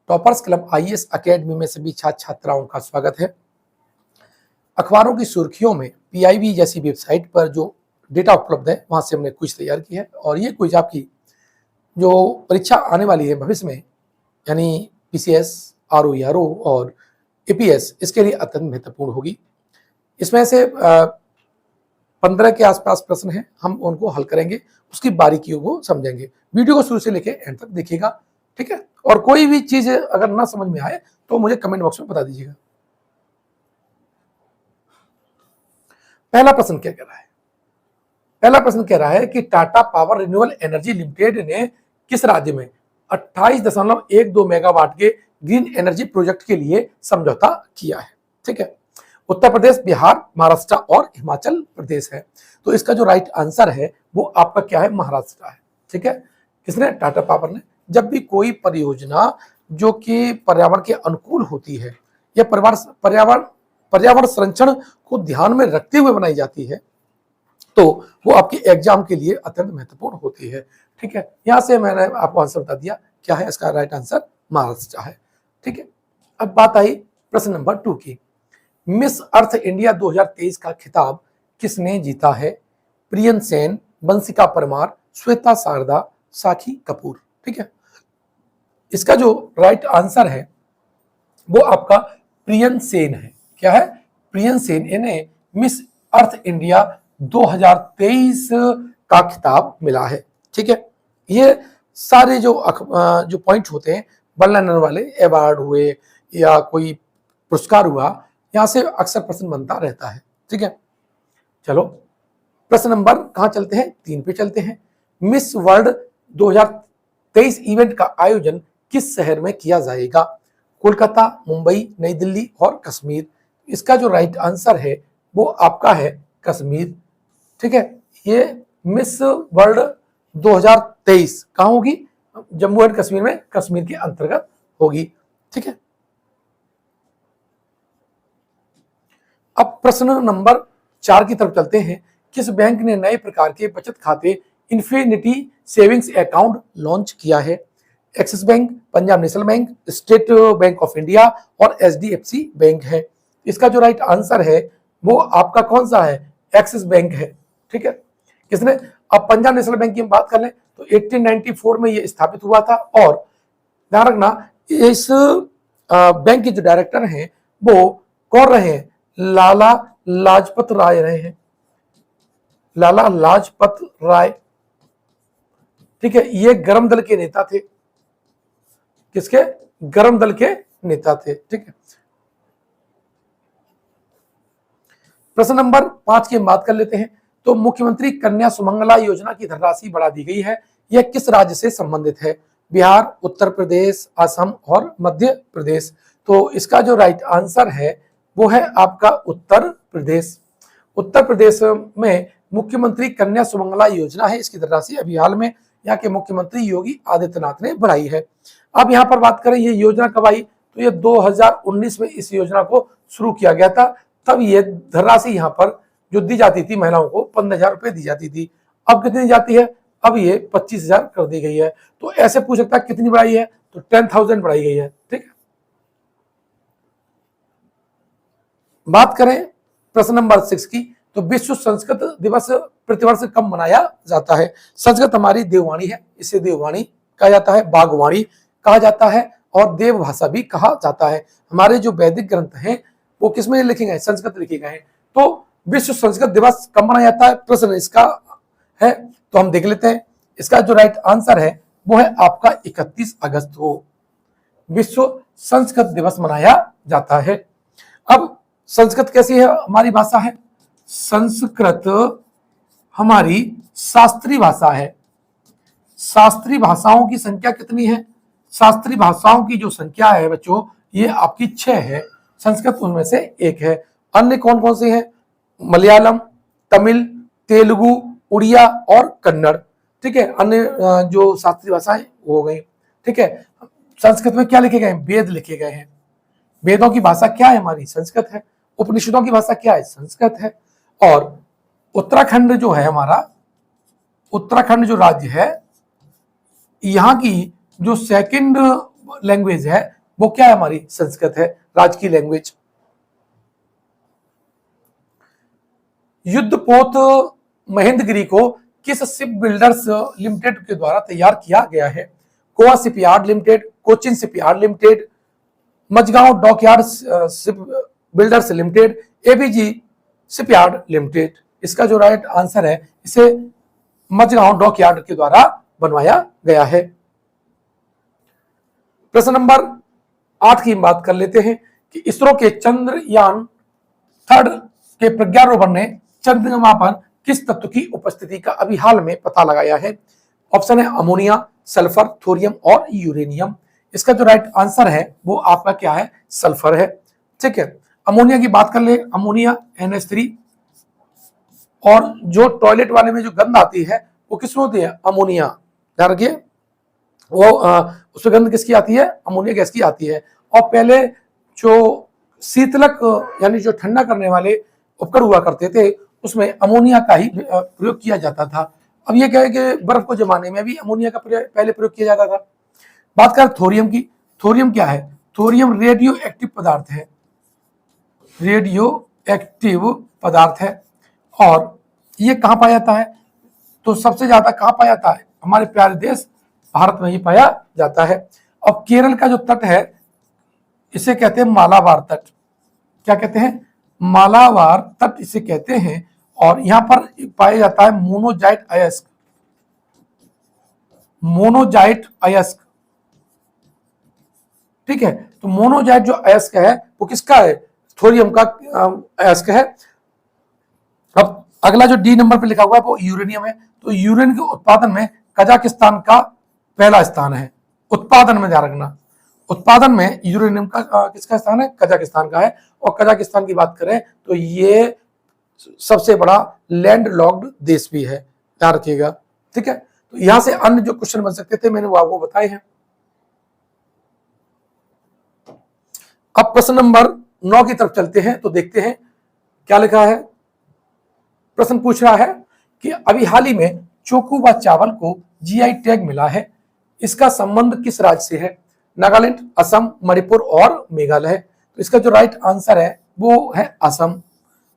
Toppers club IAS academy में सभी छात्र छात्राओं का स्वागत है। अखबारों की सुर्खियों में पीआईबी जैसी वेबसाइट पर जो डेटा उपलब्ध है वहां से हमने क्विज तैयार की है और ये क्विज आपकी जो परीक्षा आने वाली है भविष्य में, यानी पीसीएस, आरओईआरओ और एपीएस, इसके लिए अत्यंत महत्वपूर्ण होगी। इसमें से 15 के आसपास प्रश्न हैं, हम उनको हल करेंगे, उसकी बारीकियों को समझेंगे। वीडियो को शुरू से लेकर एंड तक देखिएगा, ठीक है। और कोई भी चीज अगर ना समझ में आए तो मुझे कमेंट बॉक्स में बता दीजिएगा। पहला प्रश्न क्या कह रहा है? पहला प्रश्न कह रहा है कि Tata power renewable energy limited ने किस राज्य में 28.12 मेगावाट के ग्रीन एनर्जी प्रोजेक्ट के लिए समझौता किया है? ठीक है, उत्तर प्रदेश, बिहार, महाराष्ट्र और हिमाचल प्रदेश है। तो इसका जो राइट आंसर है वो आपका क्या है? महाराष्ट्र है। ठीक है, किसने? टाटा पावर ने। जब भी कोई परियोजना जो कि पर्यावरण के अनुकूल होती है या पर्यावरण संरक्षण को ध्यान में रखते हुए बनाई जाती है तो वो आपके एग्जाम के लिए अत्यंत महत्वपूर्ण होती है। ठीक है, यहां से मैंने आपको आंसर बता दिया, क्या है इसका राइट आंसर? महाराष्ट्र है। ठीक है, अब बात आई प्रश्न नंबर 2 की। मिस अर्थ इंडिया 2023 का खिताब किसने जीता है? प्रियन सेन, बंसिका परमार, श्वेता शारदा, साक्षी कपूर। ठीक है, इसका जो राइट आंसर है वो आपका प्रियन सेन है। क्या है? प्रियन सेन। इन्हें मिस अर्थ इंडिया 2023 का खिताब मिला है। ठीक है, ये सारे जो पॉइंट होते हैं, बनने वाले अवार्ड हुए या कोई पुरस्कार हुआ, यहां से अक्सर प्रश्न बनता रहता है। ठीक है, चलो प्रश्न नंबर कहां चलते हैं? 3 पे चलते हैं। मिस वर्ल्ड 2023 इवेंट का आयोजन किस शहर में किया जाएगा? कोलकाता, मुंबई, नई दिल्ली और कश्मीर। इसका जो राइट आंसर है वो आपका है कश्मीर। ठीक है, ये मिस वर्ल्ड 2023 कहां होगी? जम्मू एंड कश्मीर में, कश्मीर के अंतर्गत होगी। ठीक है, अब प्रश्न नंबर 4 की तरफ चलते हैं। किस बैंक ने नए प्रकार के बचत खाते इन्फिनिटी सेविंग्स अकाउंट लॉन्च किया है? Axis bank, Punjab national bank, state bank of India और एचडीएफसी बैंक है। इसका जो राइट आंसर है वो आपका कौन सा है? एक्सिस बैंक है। ठीक है, किसने? अब पंजाब नेशनल बैंक की हम बात कर लें तो 1894 में ये स्थापित हुआ था और ध्यान रखना इस बैंक के जो डायरेक्टर हैं वो कौन रहे हैं? लाला लाजपत राय रहे हैं। लाला लाजपत राय। ठीक है, ये गरम दल के नेता थे। किसके? गरम दल के नेता थे। ठीक है, प्रश्न नंबर 5 की हम बात कर लेते हैं। तो मुख्यमंत्री कन्या सुमंगला योजना की धनराशि बढ़ा दी गई है, यह किस राज्य से संबंधित है? बिहार, उत्तर प्रदेश, असम और मध्य प्रदेश। तो इसका जो राइट आंसर है वो है आपका उत्तर प्रदेश। उत्तर प्रदेश में मुख्यमंत्री कन्या सुमंगला योजना है, इसकी धनराशि अभी हाल में यहाँ के मुख्यमंत्री योगी आदित्यनाथ ने बढ़ाई है। अब यहाँ पर बात करें ये योजना कब आई, तो ये 2019 में इस योजना को शुरू किया गया था। तब ये धनराशि यहाँ पर जो दी जाती थी महिलाओं को 15,000 रुपए दी जाती थी। अब कितनी दी जाती है? अब ये 25,000 कर दी गई है। तो ऐसे पूछ सकता है कितनी बढ़ाई है, तो 10,000 बढ़ाई गई है। ठीक है, बात करें प्रश्न नंबर 6 की। तो विश्व संस्कृत दिवस प्रतिवर्ष कब मनाया जाता है? संस्कृत हमारी देववाणी है, इसे देववाणी कहा जाता है, बागवाणी कहा जाता है और देव भाषा भी कहा जाता है। हमारे जो वैदिक ग्रंथ हैं वो किसमें लिखे गए? संस्कृत लिखे गए हैं। तो विश्व संस्कृत दिवस कब मनाया जाता है? प्रश्न इसका है, तो हम देख लेते हैं। इसका जो राइट आंसर है वो है आपका 31 अगस्त को विश्व संस्कृत दिवस मनाया जाता है। अब संस्कृत कैसी है? हमारी भाषा है। संस्कृत हमारी शास्त्रीय भाषा है। शास्त्रीय भाषाओं की संख्या कितनी है? शास्त्रीय भाषाओं की जो संख्या है बच्चों, ये आपकी 6 है। संस्कृत उनमें से एक है। अन्य कौन कौन से हैं? मलयालम, तमिल, तेलुगु, उड़िया और कन्नड़। ठीक है, अन्य जो शास्त्रीय भाषाएं हो गई। ठीक है, संस्कृत में क्या लिखे गए हैं? वेद लिखे गए हैं। वेदों की भाषा क्या है? हमारी संस्कृत है। उपनिषदों की भाषा क्या है? संस्कृत है। और उत्तराखंड जो है हमारा, उत्तराखंड जो राज्य है, यहाँ की जो सेकंड लैंग्वेज है वो क्या है? हमारी संस्कृत है, राज्य की लैंग्वेज। युद्धपोत महेंद्रगिरी को किस शिप बिल्डर्स लिमिटेड के द्वारा तैयार किया गया है? Goa shipyard limited, Cochin shipyard limited, Mazagon dockyard ship builders limited, ABG shipyard limited. इसका जो राइट आंसर है, इसे मजगांव डॉकयार्ड के द्वारा बनवाया गया है। प्रश्न नंबर 8 की बात कर लेते हैं कि इसरो के चंद्रयान 3 के प्रज्ञान रोवर ने चंद्रमा पर किस तत्व की उपस्थिति का अभी हाल में पता लगाया है? ऑप्शन है अमोनिया, सल्फर, थोरियम और यूरेनियम। इसका जो राइट आंसर है वो आपका क्या है? सल्फर है। ठीक है, अमोनिया की बात कर ले, अमोनिया NH3, और जो टॉयलेट वाले में जो गंध आती है वो किसमें होती है? अमोनिया। ध्यान रखिए, वो उसमें गंध किसकी आती है? अमोनिया गैस की आती है। और पहले जो शीतलक यानी जो ठंडा करने वाले उपकरण हुआ करते थे उसमें अमोनिया का ही प्रयोग किया जाता था। अब ये क्या है कि बर्फ को जमाने में भी अमोनिया का पहले प्रयोग किया जाता था। बात करें थोरियम की, थोरियम क्या है? थोरियम रेडियो एक्टिव पदार्थ है, रेडियो एक्टिव पदार्थ है। और ये कहाँ पाया जाता है? तो सबसे ज्यादा कहाँ पाया जाता है? हमारे प्यारे देश भारत में ही पाया जाता है। अब केरल का जो तट है इसे कहते हैं मालाबार तट। क्या कहते हैं? मालाबार तट इसे कहते हैं। और यहां पर पाया जाता है मोनोजाइट अयस्क, मोनोजाइट अयस्क। ठीक है, तो मोनोजाइट जो अयस्क है वो किसका है? थोरियम का अयस्क है। अब अगला जो डी नंबर पे लिखा हुआ है वो यूरेनियम है। तो यूरेनियम के उत्पादन में कजाकिस्तान का पहला स्थान है। उत्पादन में ध्यान रखना, उत्पादन में यूरेनियम का किसका स्थान है? कजाकिस्तान का है। और कजाकिस्तान की बात करें तो ये सबसे बड़ा लैंड लॉक्ड देश भी है, ध्यान रखिएगा। ठीक है, तो यहां से अन्य जो क्वेश्चन बन सकते थे मैंने वो आपको बताए हैं। अब प्रश्न नंबर 9 की तरफ चलते हैं तो देखते हैं क्या लिखा है। प्रश्न पूछ रहा है कि अभी हाल ही में चोकुबा चावल को जीआई टैग मिला है, इसका संबंध किस राज्य से है? नागालैंड, असम, मणिपुर और मेघालय। तो इसका जो राइट आंसर है वो है असम।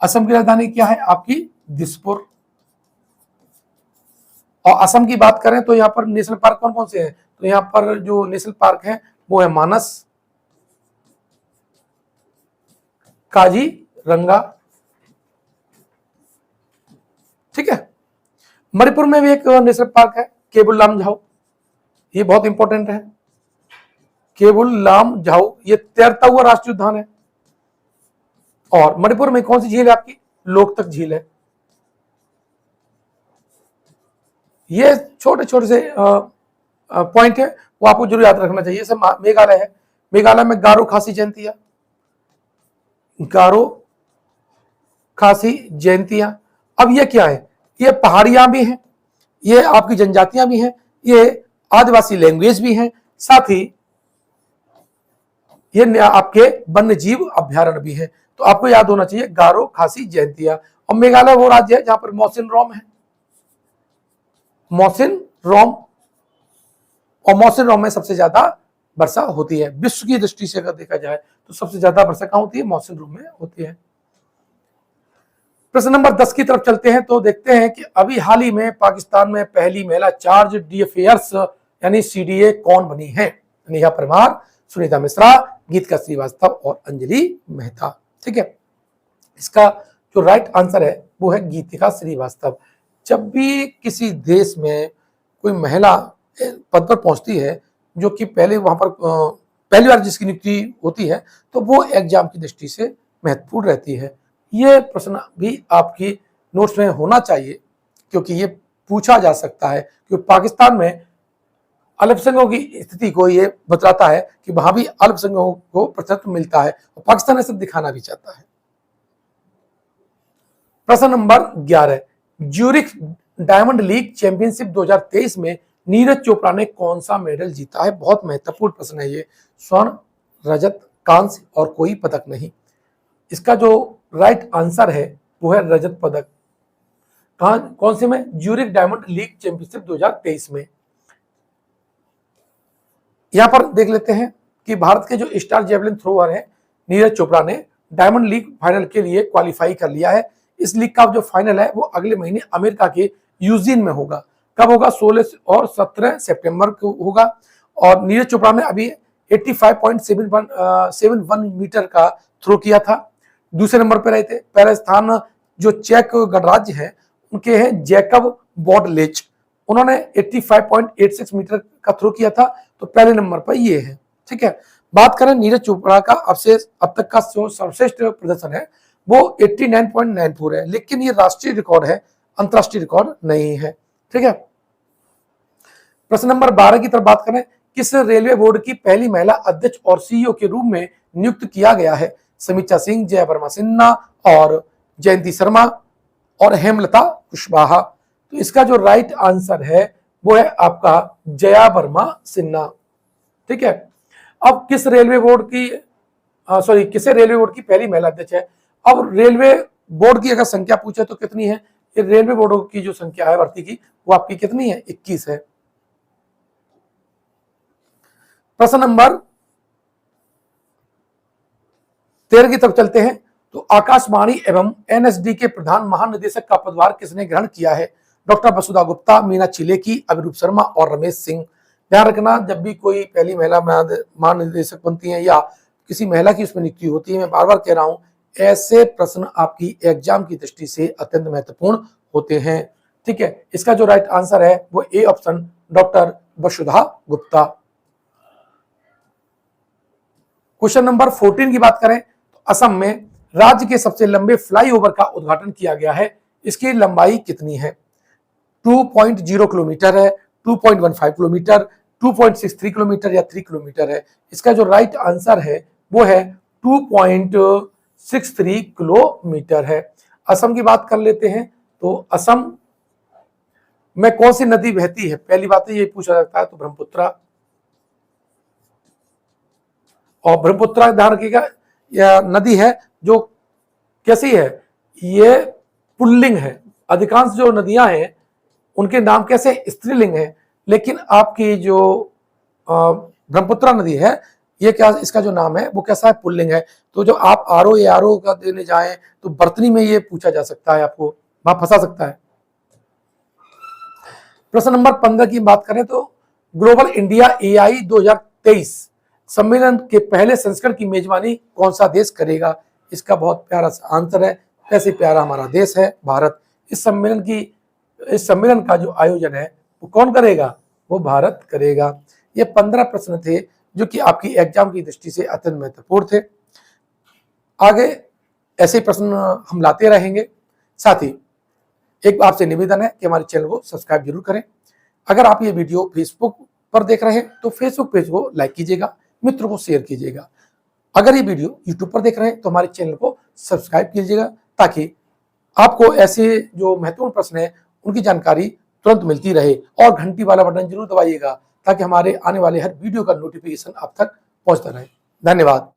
असम की राजधानी क्या है आपकी? दिसपुर। और असम की बात करें तो यहाँ पर नेशनल पार्क कौन कौन से हैं? तो यहाँ पर जो नेशनल पार्क है वो है मानस, काजीरंगा। ठीक है, मणिपुर में भी एक नेशनल पार्क है केबुल लामजाओ, ये बहुत इंपॉर्टेंट है। केबुल लामजाओ ये तैरता हुआ राष्ट्रीय उद्यान है। और मणिपुर में कौन सी झील है आपकी? लोकतक झील है। ये छोटे छोटे से पॉइंट है वो आपको जरूर याद रखना चाहिए। सब मेघालय है, मेघालय में गारो खासी जयंतियां, गारो खासी जयंतियां। अब ये क्या है? ये पहाड़ियां भी हैं, ये आपकी जनजातियां भी हैं, ये आदिवासी लैंग्वेज भी हैं, साथ ही ये आपके वन्य जीव अभ्यारण्य भी है। तो आपको याद होना चाहिए गारो खासी जयंतियां। और मेघालय वो राज्य है जहां पर मौसिन रॉम है, मौसिन रॉम। और मौसिन रॉम में सबसे ज्यादा वर्षा होती है विश्व की दृष्टि से। अगर देखा जाए तो सबसे ज्यादा वर्षा कहां होती है? मौसिन रॉम में होती है। प्रश्न नंबर 10 की तरफ चलते हैं तो देखते हैं कि अभी हाल ही में पाकिस्तान में पहली महिला चार्ज डीएफएयर्स यानी सीडीए कौन बनी है? नेहा परमार, सुनीता मिश्रा, गीतिका श्रीवास्तव और अंजलि मेहता। ठीक है, इसका जो राइट आंसर है वो है गीतिका श्रीवास्तव। जब भी किसी देश में कोई महिला पद पर पहुंचती है जो कि पहले वहां पर पहली बार जिसकी नियुक्ति होती है तो वो एग्जाम की दृष्टि से महत्वपूर्ण रहती है। ये प्रश्न भी आपकी नोट्स में होना चाहिए क्योंकि ये पूछा जा सकता है कि पाकिस्तान में अल्पसंख्यकों की स्थिति को ये बताता है कि वहां भी अल्पसंख्यकों को प्रतिनिधित्व मिलता है और पाकिस्तान ऐसा दिखाना भी चाहता है। प्रश्न number 11, Zurich diamond league championship 2023 में नीरज चोपड़ा ने कौन सा मेडल जीता है? बहुत महत्वपूर्ण प्रश्न है ये। स्वर्ण, रजत, कांस्य और कोई पदक नहीं। इसका जो राइट आंसर है वो है रजत पदक। कौन से में? ज्यूरिख डायमंड लीग चैंपियनशिप 2023 में। यहां पर देख लेते हैं कि भारत के जो स्टार जेवलिन थ्रोअर हैं नीरज चोपड़ा ने डायमंड लीग फाइनल के लिए क्वालिफाई कर लिया है। इस लीग का जो फाइनल है वो अगले महीने अमेरिका के यूजिन में होगा। कब होगा? 16 और 17 सितंबर को होगा। और नीरज चोपड़ा ने अभी 85.71 मीटर का थ्रो किया था, दूसरे नंबर पर रहे थे। पहला स्थान जो चेक गणराज्य है उनके हैं जैकब बॉडलेच, उन्होंने 85.86 मीटर का थ्रो किया था, तो पहले नंबर पर ये है। ठीक है, बात करें नीरज चोपड़ा का अब तक का जो सर्वश्रेष्ठ प्रदर्शन है वो 89.94 है, लेकिन ये राष्ट्रीय रिकॉर्ड है, अंतरराष्ट्रीय रिकॉर्ड नहीं है। ठीक है, प्रश्न नंबर 12 की तरफ बात करें। किस रेलवे बोर्ड की पहली महिला अध्यक्ष और सीईओ के रूप में नियुक्त किया गया है? समीक्षा सिंह, जया वर्मा सिन्हा और जयंती शर्मा और हेमलता कुशवाहा। तो इसका जो राइट आंसर है वो है आपका जया वर्मा सिन्हा। ठीक है, अब किसे रेलवे बोर्ड की पहली महिला अध्यक्ष है? अब रेलवे बोर्ड की अगर संख्या पूछे तो कितनी है? ये रेलवे बोर्डों की जो संख्या है भर्ती की वो आपकी कितनी है? 21 है। प्रश्न नंबर 13 की तरफ चलते हैं। तो आकाशवाणी एवं एनएसडी के प्रधान महानिदेशक का पदभार किसने ग्रहण किया है? डॉक्टर वसुधा गुप्ता, मीना चिलेकी, अभिरूप शर्मा और रमेश सिंह। ध्यान रखना, जब भी कोई पहली महिला महानिदेशक बनती है या किसी महिला की उसमें नियुक्ति होती है, मैं बार बार कह रहा हूं, ऐसे प्रश्न आपकी एग्जाम की दृष्टि से अत्यंत महत्वपूर्ण होते हैं। ठीक है, इसका जो राइट आंसर है वो A option doctor Vasudha Gupta. Question number 14 की बात करें तो असम में राज्य के सबसे लंबे फ्लाईओवर का उद्घाटन किया गया है। इसकी लंबाई कितनी है? 2.0 किलोमीटर है, 2.15 किलोमीटर, 2.63 किलोमीटर या 3 किलोमीटर है? इसका जो राइट आंसर है वो है 2.63 किलोमीटर है। असम की बात कर लेते हैं। तो असम में कौन सी नदी बहती है? पहली बात ये पूछा जाता है, तो ब्रह्मपुत्र। और ब्रह्मपुत्र ध्यान रखिएगा, यह नदी है जो कैसी है? ये पुल्लिंग है। अधिकांश जो नदियां हैं उनके नाम कैसे? स्त्रीलिंग है। लेकिन आपकी जो ब्रह्मपुत्र नदी है ये क्या, इसका जो नाम है वो कैसा है? पुल्लिंग है। तो जो आप आरओ का देने जाएं तो बर्तनी में ये पूछा जा सकता है, आपको वहां फंसा सकता है। प्रश्न नंबर 15 की बात करें तो ग्लोबल इंडिया एआई 2023 सम्मेलन के पहले संस्करण की मेजबानी कौन सा देश करेगा? इसका बहुत प्यारा सा आंसर है, कैसे प्यारा हमारा देश है भारत। इस सम्मेलन का जो आयोजन है वो कौन करेगा? वो भारत करेगा। ये 15 प्रश्न थे जो कि आपकी एग्जाम की दृष्टि से अत्यंत महत्वपूर्ण थे। आगे ऐसे प्रश्न हम लाते रहेंगे। साथ ही एक आपसे निवेदन है कि हमारे चैनल को सब्सक्राइब जरूर करें। अगर आप ये वीडियो फेसबुक पर देख रहे हैं तो फेसबुक पेज को लाइक कीजिएगा, मित्रों को शेयर कीजिएगा। अगर ये वीडियो यूट्यूब पर देख रहे हैं तो हमारे चैनल को सब्सक्राइब कीजिएगा, ताकि आपको ऐसे जो महत्वपूर्ण प्रश्न है उनकी जानकारी तुरंत मिलती रहे। और घंटी वाला बटन जरूर दबाइएगा ताकि हमारे आने वाले हर वीडियो का नोटिफिकेशन आप तक पहुंचता रहे। धन्यवाद।